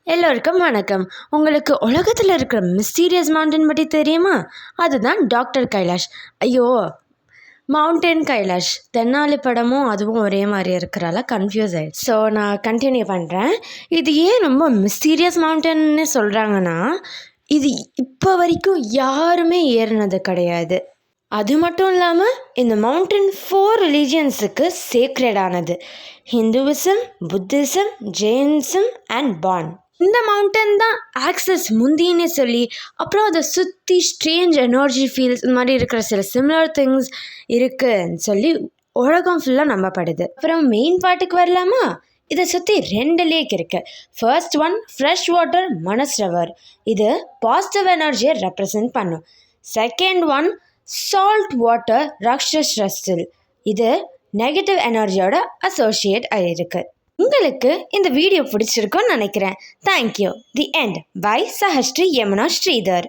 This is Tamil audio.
எல்லோருக்கும் வணக்கம். உங்களுக்கு உலகத்தில் இருக்கிற மிஸ்டீரியஸ் மவுண்டன் பற்றி தெரியுமா? அதுதான் டாக்டர் கைலாஷ். ஐயோ, மவுண்டன் கைலாஷ். தென்னாலி படமும் அதுவும் ஒரே மாதிரி இருக்கிறால கன்ஃபியூஸ் ஆயிடுச்சு. ஸோ நான் கண்டினியூ பண்ணுறேன். இது ஏன் ரொம்ப மிஸ்டீரியஸ் மவுண்டன்னு சொல்கிறாங்கன்னா, இது இப்போ வரைக்கும் யாருமே ஏறினது கிடையாது. அது மட்டும் இல்லாமல் இந்த மவுண்டன் 4 ரிலீஜியன்ஸுக்கு சேக்ரெடானது: Hinduism, Buddhism, Jainism and Bon. இந்த மவுண்டன் தான் ஆக்சஸ் முந்தின்னு சொல்லி, அப்புறம் அதை சுற்றி ஸ்ட்ரேஞ்ச் எனர்ஜி ஃபீல்ஸ் இந்த மாதிரி இருக்கிற சில சிமிலர் திங்ஸ் இருக்குன்னு சொல்லி உலகம் ஃபுல்லாக நம்பப்படுது. அப்புறம் மெயின் பாட்டுக்கு வரலாமா? இதை சுற்றி 2 லேக் இருக்கு. First one fresh water Manasarovar. இது பாசிட்டிவ் எனர்ஜியை ரெப்ரசன்ட் பண்ணும். Second one salt water Rakshastal. இது நெகட்டிவ் எனர்ஜியோட அசோசியேட் ஆகிருக்கு. உங்களுக்கு இந்த வீடியோ பிடிச்சிருக்கும்னு நினைக்கிறேன். Thank you. The end by Sahasri Yamuna Sridhar.